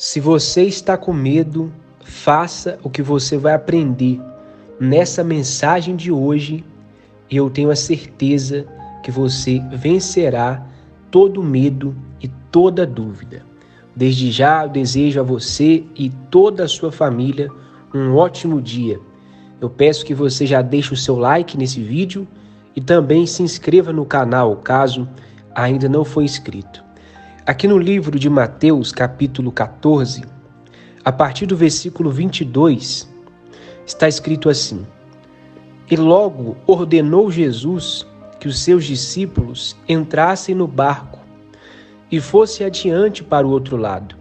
Se você está com medo, faça o que você vai aprender nessa mensagem de hoje e eu tenho a certeza que você vencerá todo medo e toda dúvida. Desde já eu desejo a você e toda a sua família um ótimo dia. Eu peço que você já deixe o seu like nesse vídeo e também se inscreva no canal, caso ainda não for inscrito. Aqui no livro de Mateus, capítulo 14, a partir do versículo 22, está escrito assim: E logo ordenou Jesus que os seus discípulos entrassem no barco e fosse adiante para o outro lado,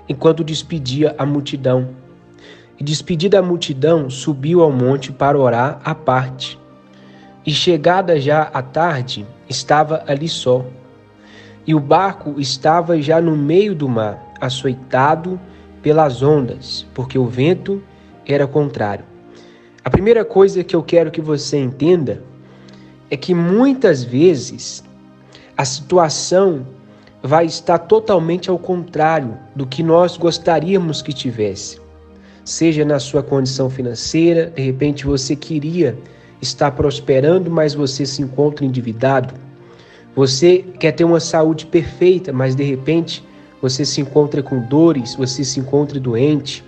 enquanto despedia a multidão. E despedida a multidão, subiu ao monte para orar à parte. E chegada já a tarde, estava ali só. E o barco estava já no meio do mar, açoitado pelas ondas, porque o vento era contrário. A primeira coisa que eu quero que você entenda é que muitas vezes a situação vai estar totalmente ao contrário do que nós gostaríamos que tivesse. Seja na sua condição financeira, de repente você queria estar prosperando, mas você se encontra endividado. Você quer ter uma saúde perfeita, mas de repente você se encontra com dores, você se encontra doente.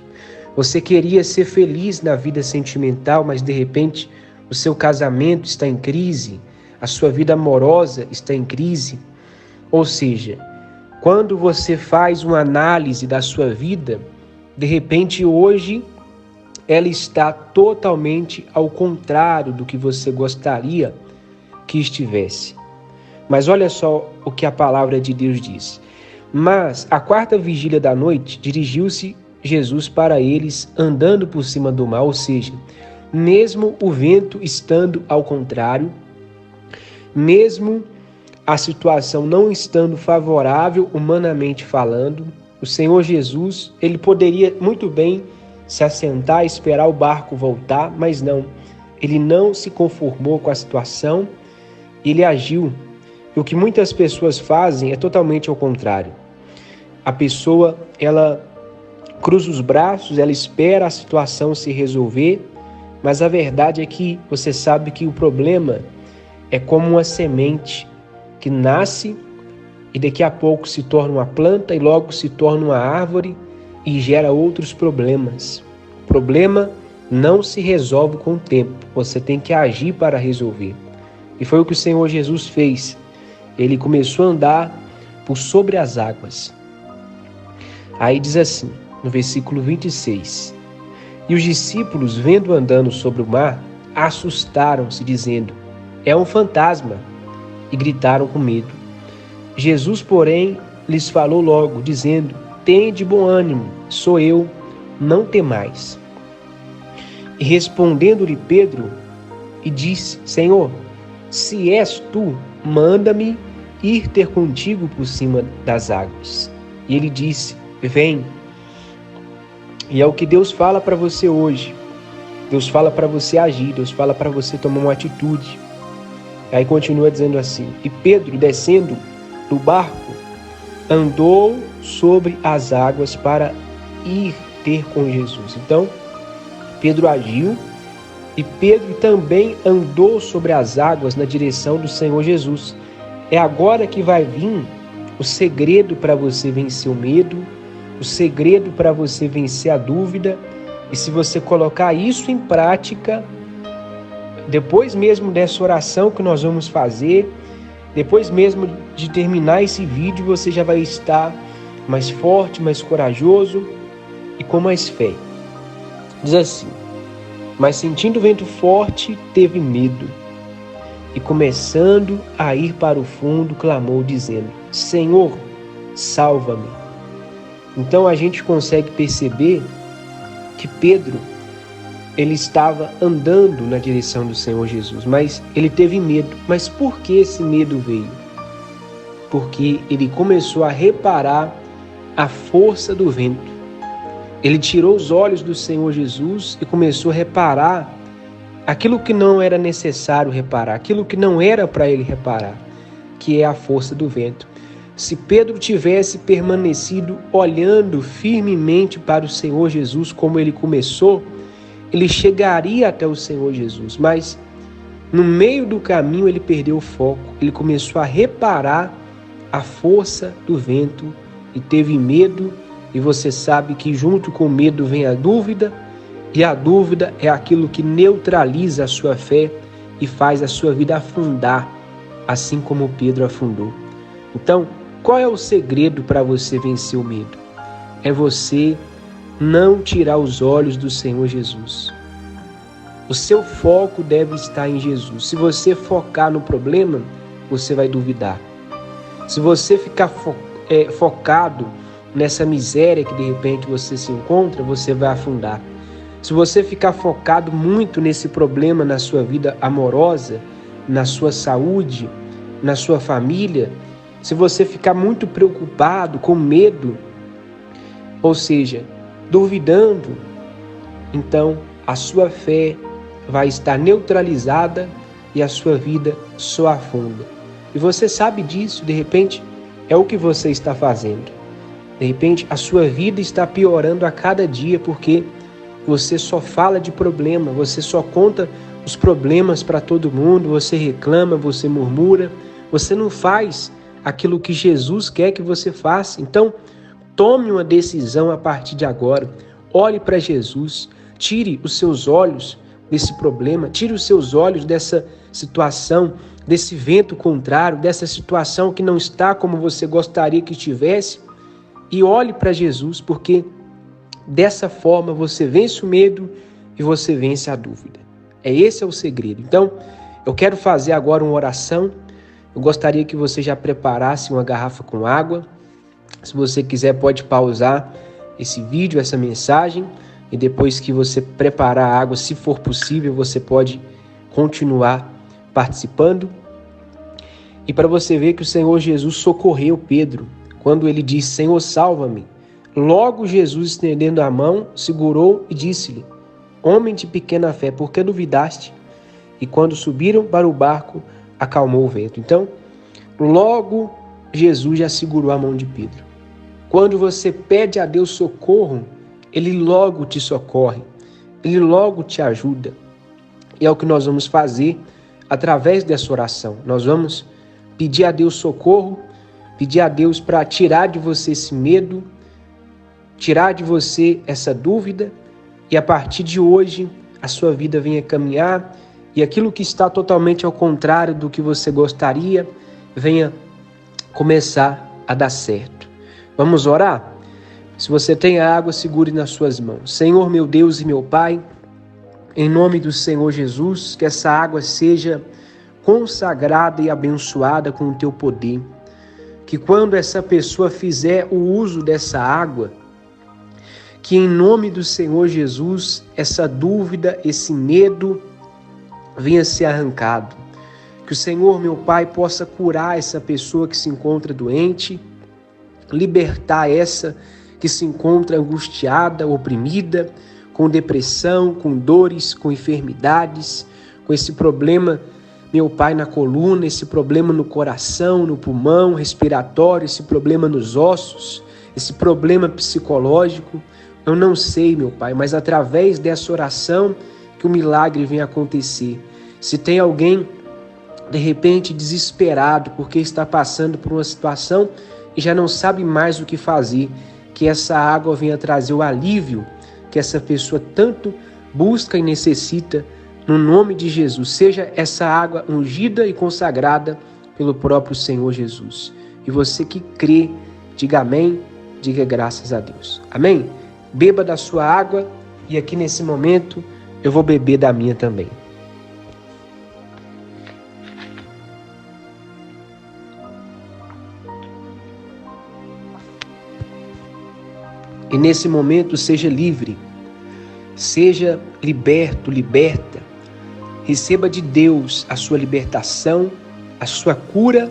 Você queria ser feliz na vida sentimental, mas de repente o seu casamento está em crise, a sua vida amorosa está em crise. Ou seja, quando você faz uma análise da sua vida, de repente hoje ela está totalmente ao contrário do que você gostaria que estivesse. Mas olha só o que a palavra de Deus diz. Mas, à quarta vigília da noite, dirigiu-se Jesus para eles andando por cima do mar, ou seja, mesmo o vento estando ao contrário, mesmo a situação não estando favorável humanamente falando, o Senhor Jesus, ele poderia muito bem se assentar e esperar o barco voltar, mas não. Ele não se conformou com a situação, ele agiu. E o que muitas pessoas fazem é totalmente ao contrário. A pessoa, ela cruza os braços, ela espera a situação se resolver, mas a verdade é que você sabe que o problema é como uma semente que nasce e daqui a pouco se torna uma planta e logo se torna uma árvore e gera outros problemas. O problema não se resolve com o tempo, você tem que agir para resolver. E foi o que o Senhor Jesus fez. Ele começou a andar por sobre as águas. Aí diz assim, no versículo 26, E os discípulos, vendo andando sobre o mar, assustaram-se, dizendo, É um fantasma, e gritaram com medo. Jesus, porém, lhes falou logo, dizendo, Tende bom ânimo, sou eu, não temais. E respondendo-lhe Pedro, e disse, Senhor, se és tu, manda-me ir ter contigo por cima das águas. E ele disse, vem. E é o que Deus fala para você hoje. Deus fala para você agir, Deus fala para você tomar uma atitude. Aí continua dizendo assim, e Pedro, descendo do barco, andou sobre as águas para ir ter com Jesus. Então, Pedro agiu e Pedro também andou sobre as águas na direção do Senhor Jesus. É agora que vai vir o segredo para você vencer o medo, o segredo para você vencer a dúvida. E se você colocar isso em prática, depois mesmo dessa oração que nós vamos fazer, depois mesmo de terminar esse vídeo, você já vai estar mais forte, mais corajoso e com mais fé. Diz assim, mas sentindo o vento forte, teve medo. E começando a ir para o fundo, clamou, dizendo, Senhor, salva-me. Então a gente consegue perceber que Pedro, ele estava andando na direção do Senhor Jesus, mas ele teve medo. Mas por que esse medo veio? Porque ele começou a reparar a força do vento. Ele tirou os olhos do Senhor Jesus e começou a reparar aquilo que não era necessário reparar, aquilo que não era para ele reparar, que é a força do vento. Se Pedro tivesse permanecido olhando firmemente para o Senhor Jesus como ele começou, ele chegaria até o Senhor Jesus, mas no meio do caminho ele perdeu o foco, ele começou a reparar a força do vento e teve medo, e você sabe que junto com o medo vem a dúvida, e a dúvida é aquilo que neutraliza a sua fé e faz a sua vida afundar, assim como Pedro afundou. Então, qual é o segredo para você vencer o medo? É você não tirar os olhos do Senhor Jesus. O seu foco deve estar em Jesus. Se você focar no problema, você vai duvidar. Se você ficar focado nessa miséria que de repente você se encontra, você vai afundar. Se você ficar focado muito nesse problema na sua vida amorosa, na sua saúde, na sua família, se você ficar muito preocupado, com medo, ou seja, duvidando, então a sua fé vai estar neutralizada e a sua vida só afunda. E você sabe disso, de repente, é o que você está fazendo. De repente, a sua vida está piorando a cada dia porque você só fala de problema, você só conta os problemas para todo mundo, você reclama, você murmura, você não faz aquilo que Jesus quer que você faça. Então, tome uma decisão a partir de agora. Olhe para Jesus, tire os seus olhos desse problema, tire os seus olhos dessa situação, desse vento contrário, dessa situação que não está como você gostaria que estivesse, e olhe para Jesus, porque dessa forma você vence o medo e você vence a dúvida. Esse é o segredo. Então, eu quero fazer agora uma oração. Eu gostaria que você já preparasse uma garrafa com água. Se você quiser, pode pausar esse vídeo, essa mensagem, e depois que você preparar a água, se for possível, você pode continuar participando. E para você ver que o Senhor Jesus socorreu Pedro, quando ele disse: Senhor, salva-me. Logo Jesus, estendendo a mão, segurou e disse-lhe: Homem de pequena fé, por que duvidaste? E quando subiram para o barco, acalmou o vento. Então, logo Jesus já segurou a mão de Pedro. Quando você pede a Deus socorro, Ele logo te socorre, Ele logo te ajuda. E é o que nós vamos fazer através dessa oração. Nós vamos pedir a Deus socorro, pedir a Deus para tirar de você esse medo, tirar de você essa dúvida, e a partir de hoje a sua vida venha caminhar e aquilo que está totalmente ao contrário do que você gostaria venha começar a dar certo. Vamos orar? Se você tem a água, segure nas suas mãos. Senhor, meu Deus e meu Pai, em nome do Senhor Jesus, que essa água seja consagrada e abençoada com o Teu poder. Que quando essa pessoa fizer o uso dessa água, que em nome do Senhor Jesus, essa dúvida, esse medo venha ser arrancado. Que o Senhor, meu Pai, possa curar essa pessoa que se encontra doente, libertar essa que se encontra angustiada, oprimida, com depressão, com dores, com enfermidades, com esse problema, meu Pai, na coluna, esse problema no coração, no pulmão, respiratório, esse problema nos ossos, esse problema psicológico. Eu não sei, meu Pai, mas através dessa oração que o milagre venha acontecer. Se tem alguém, de repente, desesperado porque está passando por uma situação e já não sabe mais o que fazer, que essa água venha trazer o alívio que essa pessoa tanto busca e necessita, no nome de Jesus. Seja essa água ungida e consagrada pelo próprio Senhor Jesus. E você que crê, diga amém, diga graças a Deus. Amém? Beba da sua água e aqui nesse momento eu vou beber da minha também. E nesse momento seja livre, seja liberto, liberta. Receba de Deus a sua libertação, a sua cura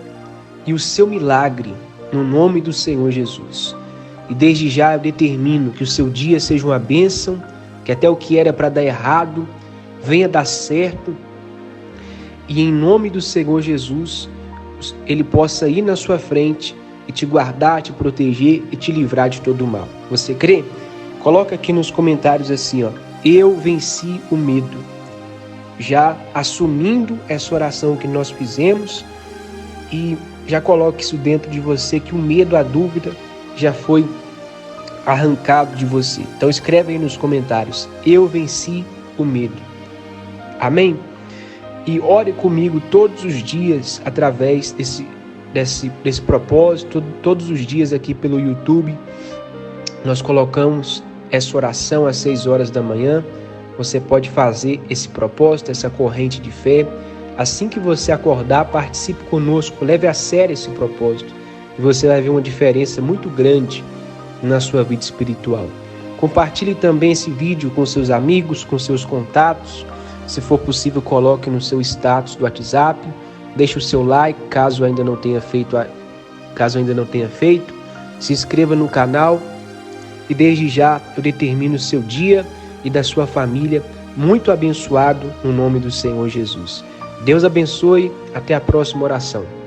e o seu milagre, no nome do Senhor Jesus. E desde já eu determino que o seu dia seja uma bênção, que até o que era para dar errado venha dar certo. E em nome do Senhor Jesus, Ele possa ir na sua frente e te guardar, te proteger e te livrar de todo o mal. Você crê? Coloca aqui nos comentários assim, ó: eu venci o medo. Já assumindo essa oração que nós fizemos, e já coloque isso dentro de você, que o medo, a dúvida já foi arrancado de você. Então escreve aí nos comentários: eu venci o medo. Amém? E ore comigo todos os dias através desse propósito. Todos os dias aqui pelo YouTube nós colocamos essa oração às 6 horas da manhã. Você pode fazer esse propósito, essa corrente de fé. Assim que você acordar, participe conosco, leve a sério esse propósito e você vai ver uma diferença muito grande na sua vida espiritual. Compartilhe também esse vídeo com seus amigos, com seus contatos. Se for possível, coloque no seu status do WhatsApp. Deixe o seu like, caso ainda não tenha feito. Se inscreva no canal. E desde já eu determino o seu dia e da sua família muito abençoado no nome do Senhor Jesus. Deus abençoe. Até a próxima oração.